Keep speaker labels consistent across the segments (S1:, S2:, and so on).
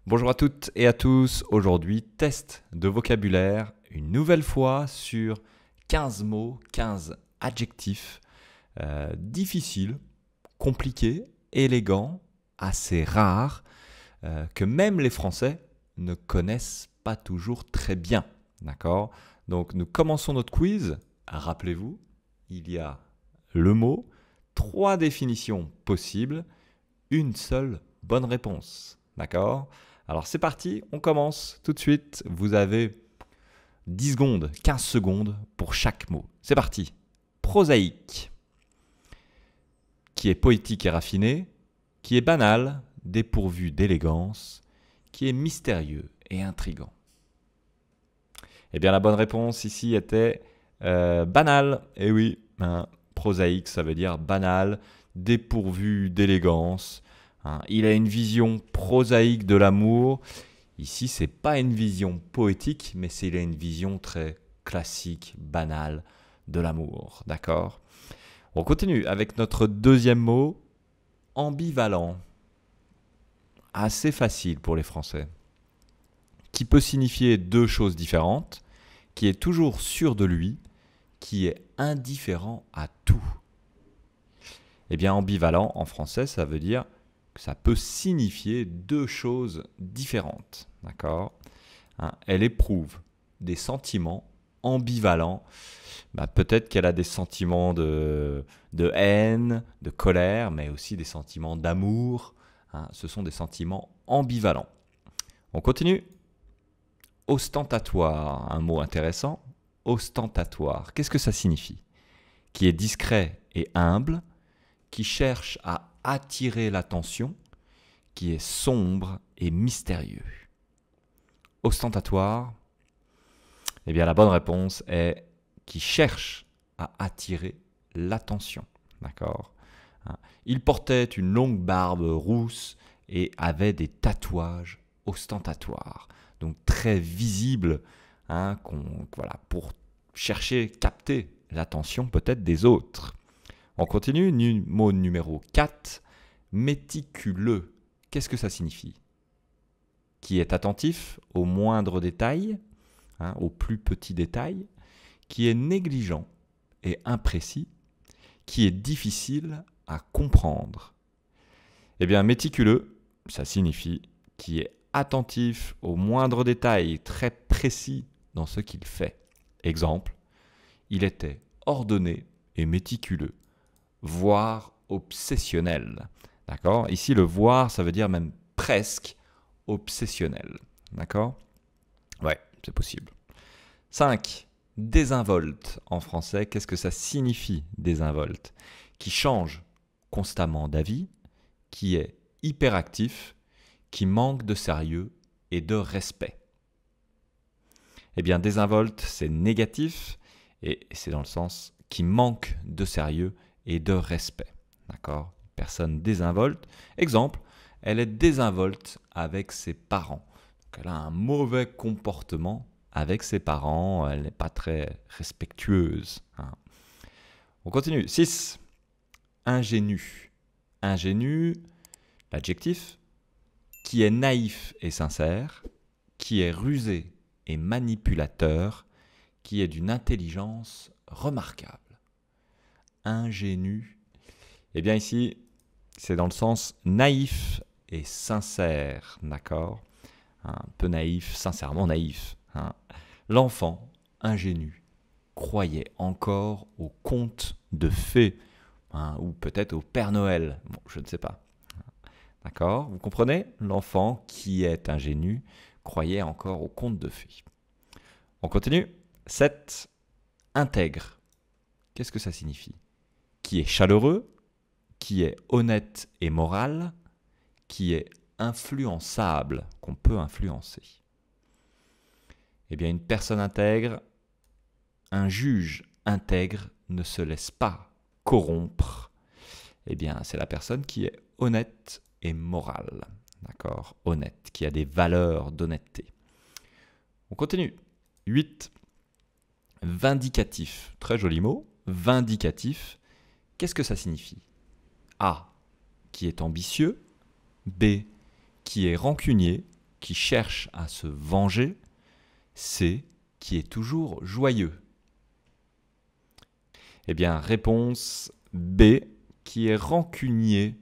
S1: Bonjour à toutes et à tous. Aujourd'hui, test de vocabulaire, une nouvelle fois sur 15 mots, 15 adjectifs difficiles, compliqués, élégants, assez rares, que même les Français ne connaissent pas toujours très bien. D'accord? Donc nous commençons notre quiz. Rappelez-vous, il y a le mot, 3 définitions possibles, une seule bonne réponse. D'accord? Alors c'est parti, on commence tout de suite. Vous avez 10 secondes, 15 secondes pour chaque mot. C'est parti. Prosaïque, qui est poétique et raffiné, qui est banal, dépourvu d'élégance, qui est mystérieux et intrigant. Eh bien la bonne réponse ici était banal. Eh oui, prosaïque ça veut dire banal, dépourvu d'élégance. Il a une vision prosaïque de l'amour. Ici, ce n'est pas une vision poétique, mais il a une vision très classique, banale de l'amour. D'accord? On continue avec notre deuxième mot, ambivalent. Assez facile pour les Français. Qui peut signifier deux choses différentes, qui est toujours sûr de lui, qui est indifférent à tout. Eh bien, ambivalent en français, ça veut dire ça peut signifier deux choses différentes. D'accord? Elle éprouve des sentiments ambivalents. Peut-être qu'elle a des sentiments de haine, de colère, mais aussi des sentiments d'amour. Ce sont des sentiments ambivalents. On continue. Ostentatoire, un mot intéressant. Ostentatoire, qu'est-ce que ça signifie? Qui est discret et humble, qui cherche à attirer l'attention, qui est sombre et mystérieux. Ostentatoire, eh bien la bonne réponse est qui cherche à attirer l'attention. D'accord? Il portait une longue barbe rousse et avait des tatouages ostentatoires, donc très visibles, voilà, pour chercher, capter l'attention peut-être des autres. On continue, mot numéro 4, méticuleux. Qu'est-ce que ça signifie? Qui est attentif aux moindres détails, aux plus petits détails, qui est négligent et imprécis, qui est difficile à comprendre. Eh bien, méticuleux, ça signifie qui est attentif aux moindres détails, très précis dans ce qu'il fait. Exemple, il était ordonné et méticuleux, voire obsessionnel. D'accord? Ici, le voir, ça veut dire même presque obsessionnel. D'accord? Ouais, c'est possible. 5. Désinvolte en français. Qu'est-ce que ça signifie, désinvolte? Qui change constamment d'avis, qui est hyperactif, qui manque de sérieux et de respect. Eh bien, désinvolte, c'est négatif et c'est dans le sens qui manque de sérieux et de respect. D'accord? Personne désinvolte. Exemple, elle est désinvolte avec ses parents. Donc, elle a un mauvais comportement avec ses parents. Elle n'est pas très respectueuse. On continue. 6. Ingénu. Ingénu, l'adjectif, qui est naïf et sincère, qui est rusé et manipulateur, qui est d'une intelligence remarquable. Ingénu. Eh bien ici, c'est dans le sens naïf et sincère, d'accord? Un peu naïf, sincèrement naïf. L'enfant, ingénu, croyait encore aux contes de fées, ou peut-être au Père Noël. Bon, je ne sais pas. D'accord? Vous comprenez? L'enfant qui est ingénu croyait encore aux contes de fées. On continue. 7. Intègre. Qu'est-ce que ça signifie? Qui est chaleureux, qui est honnête et moral, qui est influençable, qu'on peut influencer. Eh bien, une personne intègre, un juge intègre ne se laisse pas corrompre. Eh bien, c'est la personne qui est honnête et morale. D'accord? Honnête, qui a des valeurs d'honnêteté. On continue. 8. Vindicatif. Très joli mot. Vindicatif. Qu'est-ce que ça signifie? A. Qui est ambitieux. B. Qui est rancunier, qui cherche à se venger. C, qui est toujours joyeux. Eh bien, réponse B, qui est rancunier,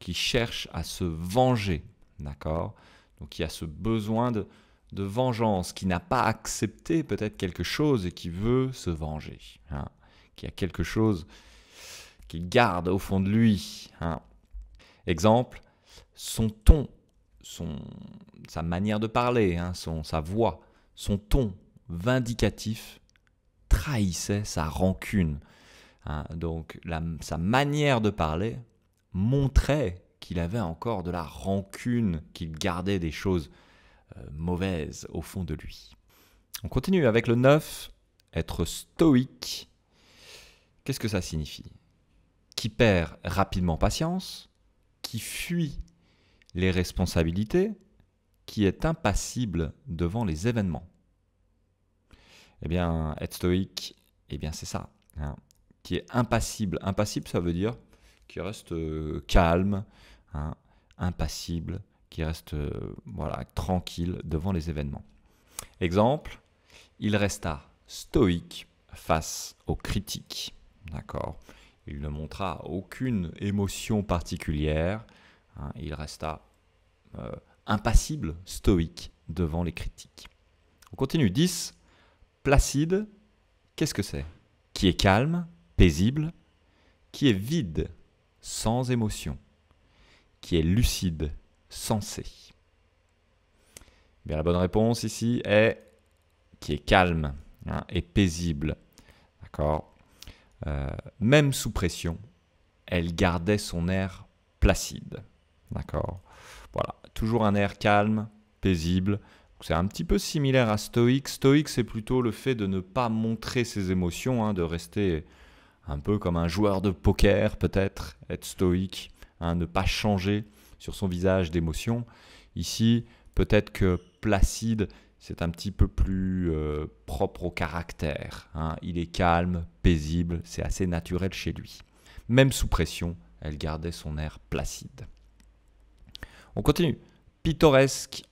S1: qui cherche à se venger. D'accord? Donc, qui a ce besoin de vengeance, qui n'a pas accepté peut-être quelque chose et qui veut se venger. Hein? Qui a quelque chose qu'il garde au fond de lui. Hein? Exemple, son ton, sa manière de parler, hein, sa voix, son ton vindicatif trahissait sa rancune. Hein, donc sa manière de parler montrait qu'il avait encore de la rancune, qu'il gardait des choses mauvaises au fond de lui. On continue avec le 9, être stoïque. Qu'est-ce que ça signifie? Qui perd rapidement patience, qui fuit les responsabilités, qui est impassible devant les événements. Eh bien, être stoïque, eh bien c'est ça, hein, qui est impassible. Impassible, ça veut dire qui reste calme, hein, impassible, qui reste voilà, tranquille devant les événements. Exemple, il resta stoïque face aux critiques. D'accord? Il ne montra aucune émotion particulière. Hein, il resta impassible, stoïque devant les critiques. On continue. 10. Placide, qu'est-ce que c'est? Qui est calme, paisible, qui est vide, sans émotion, qui est lucide, sensé. Bien, la bonne réponse ici est qui est calme, hein, et paisible. D'accord? Même sous pression, elle gardait son air placide. D'accord? Voilà, toujours un air calme, paisible. C'est un petit peu similaire à stoïque. Stoïque, c'est plutôt le fait de ne pas montrer ses émotions, hein, de rester un peu comme un joueur de poker peut-être, être stoïque, hein, ne pas changer sur son visage d'émotion. Ici, peut-être que placide, c'est un petit peu plus propre au caractère. Hein. Il est calme, paisible, c'est assez naturel chez lui. Même sous pression, elle gardait son air placide. On continue. Pittoresque,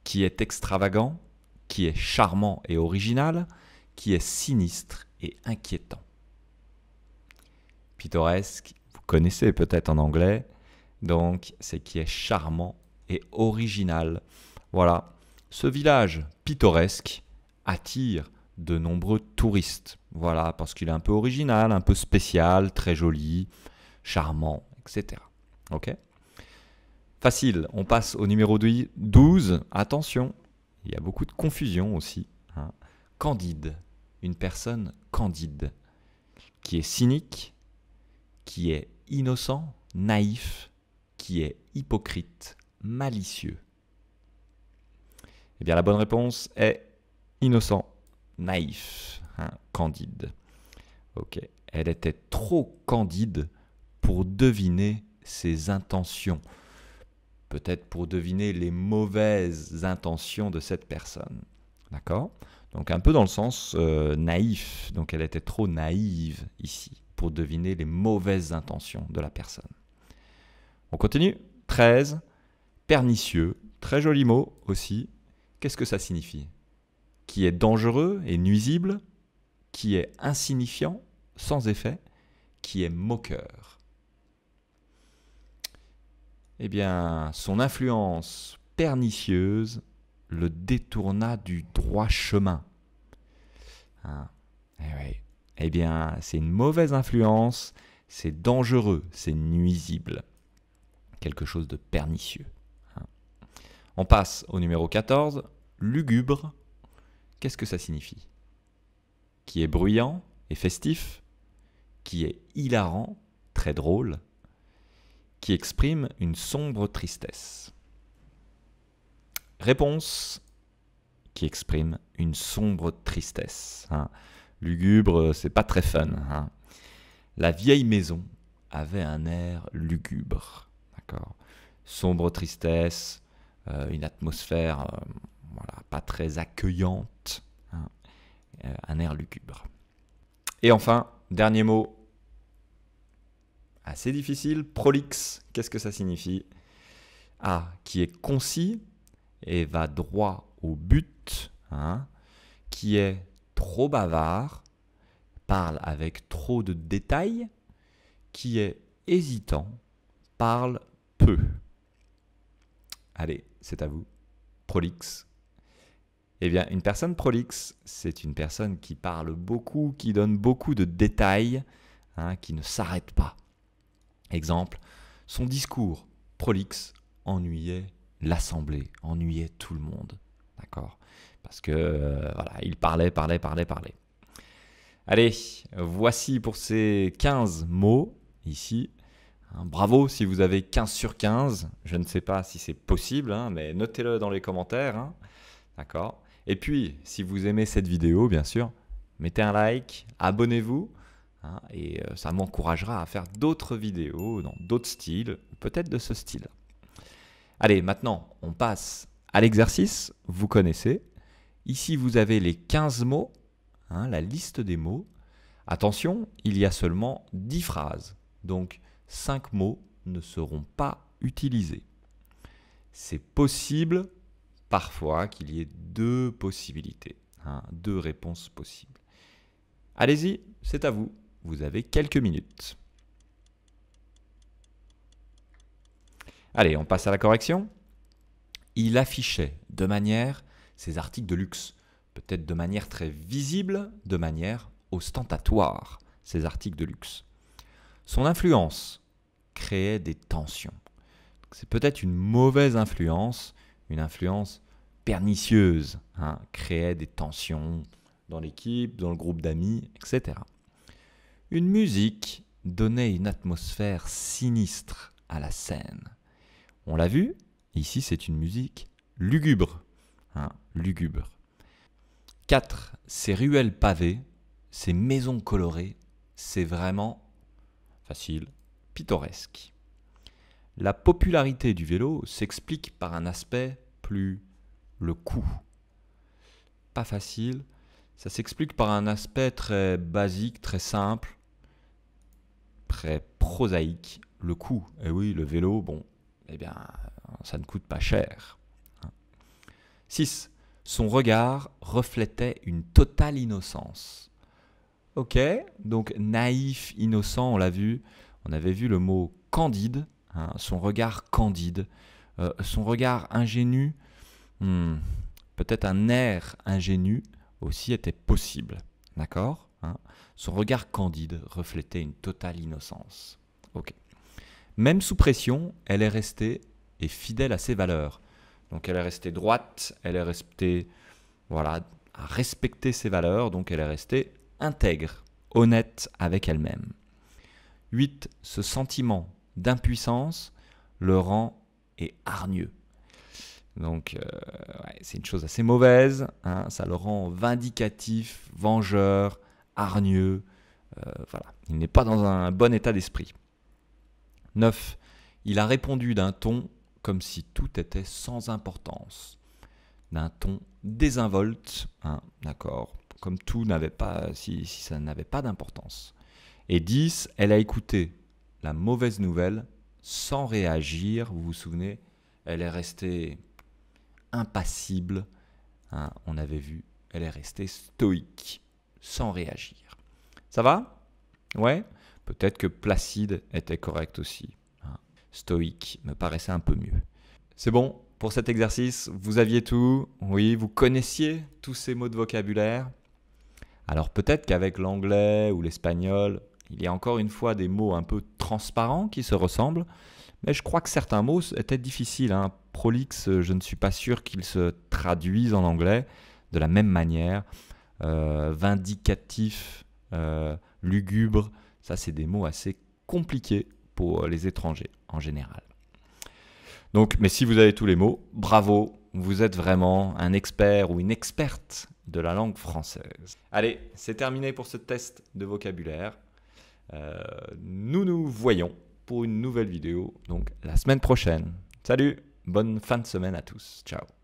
S1: qui est extravagant, qui est charmant et original, qui est sinistre et inquiétant. Pittoresque, vous connaissez peut-être en anglais, donc c'est qui est charmant et original. Voilà, ce village pittoresque attire de nombreux touristes. Voilà, parce qu'il est un peu original, un peu spécial, très joli, charmant, etc. Ok ? Facile, on passe au numéro 12. Attention, il y a beaucoup de confusion aussi. Hein. Candide, une personne candide, qui est cynique, qui est innocent, naïf, qui est hypocrite, malicieux. Eh bien, la bonne réponse est innocent, naïf, hein, candide. Ok, elle était trop candide pour deviner ses intentions. Peut-être pour deviner les mauvaises intentions de cette personne. D'accord? Donc un peu dans le sens naïf. Donc elle était trop naïve ici pour deviner les mauvaises intentions de la personne. On continue. 13. Pernicieux. Très joli mot aussi. Qu'est-ce que ça signifie? Qui est dangereux et nuisible, qui est insignifiant, sans effet, qui est moqueur. Eh bien, son influence pernicieuse le détourna du droit chemin. Hein? Eh bien, c'est une mauvaise influence, c'est dangereux, c'est nuisible. Quelque chose de pernicieux. Hein? On passe au numéro 14, lugubre. Qu'est-ce que ça signifie? Qui est bruyant et festif, qui est hilarant, très drôle, qui exprime une sombre tristesse. Réponse, qui exprime une sombre tristesse. Hein. Lugubre, c'est pas très fun. Hein. La vieille maison avait un air lugubre. D'accord. Sombre tristesse, une atmosphère voilà, pas très accueillante. Hein. Un air lugubre. Et enfin, dernier mot, assez difficile, prolixe, qu'est-ce que ça signifie? A, qui est concis, et va droit au but, hein, qui est trop bavard, parle avec trop de détails, qui est hésitant, parle peu. Allez, c'est à vous. Prolixe. Eh bien, une personne prolixe, c'est une personne qui parle beaucoup, qui donne beaucoup de détails, hein, qui ne s'arrête pas. Exemple, son discours prolixe ennuyait l'assemblée, ennuyait tout le monde. D'accord? Parce que, voilà, il parlait. Allez, voici pour ces 15 mots ici. Bravo si vous avez 15 sur 15. Je ne sais pas si c'est possible, hein, mais notez-le dans les commentaires. Hein. D'accord? Et puis, si vous aimez cette vidéo, bien sûr, mettez un like, abonnez-vous, hein, et ça m'encouragera à faire d'autres vidéos dans d'autres styles, peut-être de ce style. Allez, maintenant, on passe à l'exercice. Vous connaissez. Ici, vous avez les 15 mots, hein, la liste des mots. Attention, il y a seulement 10 phrases. Donc, 5 mots ne seront pas utilisés. C'est possible parfois qu'il y ait 2 possibilités, hein, 2 réponses possibles. Allez-y, c'est à vous. Vous avez quelques minutes. Allez, on passe à la correction. Il affichait de manière ses articles de luxe, peut-être de manière très visible, de manière ostentatoire, ces articles de luxe. Son influence créait des tensions. C'est peut-être une mauvaise influence, une influence pernicieuse, hein, créait des tensions dans l'équipe, dans le groupe d'amis, etc. Une musique donnait une atmosphère sinistre à la scène. On l'a vu, ici c'est une musique lugubre. Hein, lugubre. 4. Ces ruelles pavées, ces maisons colorées, c'est vraiment facile, pittoresque. La popularité du vélo s'explique par un aspect plus le coût. Pas facile, ça s'explique par un aspect très basique, très simple, très prosaïque, le coût. Et oui, le vélo, bon, eh bien, ça ne coûte pas cher. 6. Son regard reflétait une totale innocence. Ok, donc naïf, innocent, on l'a vu. On avait vu le mot candide, hein, son regard candide, son regard ingénu, peut-être un air ingénu aussi était possible. D'accord, hein. Son regard candide reflétait une totale innocence. Ok. Même sous pression, elle est restée et fidèle à ses valeurs. Donc elle est restée droite, elle est restée, voilà, à respecter ses valeurs, donc elle est restée intègre, honnête avec elle-même. 8. Ce sentiment d'impuissance le rend et hargneux. Donc ouais, c'est une chose assez mauvaise, hein, ça le rend vindicatif, vengeur, hargneux, voilà. Il n'est pas dans un bon état d'esprit. 9. Il a répondu d'un ton comme si tout était sans importance, d'un ton désinvolte, hein, d'accord, comme tout n'avait pas, si ça n'avait pas d'importance. Et 10, elle a écouté la mauvaise nouvelle sans réagir, vous vous souvenez, elle est restée impassible, hein, on avait vu, elle est restée stoïque, sans réagir. Ça va? Ouais? Peut-être que placide était correct aussi. Stoïque me paraissait un peu mieux. C'est bon pour cet exercice, vous aviez tout, oui, vous connaissiez tous ces mots de vocabulaire. Alors peut-être qu'avec l'anglais ou l'espagnol, il y a encore une fois des mots un peu transparents qui se ressemblent, mais je crois que certains mots étaient difficiles. Hein. Prolixe, je ne suis pas sûr qu'ils se traduisent en anglais de la même manière. Vindicatif, lugubre, ça c'est des mots assez compliqués pour les étrangers en général. Donc, mais si vous avez tous les mots, bravo, vous êtes vraiment un expert ou une experte de la langue française. Allez, c'est terminé pour ce test de vocabulaire. Nous nous voyons pour une nouvelle vidéo, donc la semaine prochaine. Salut, bonne fin de semaine à tous. Ciao.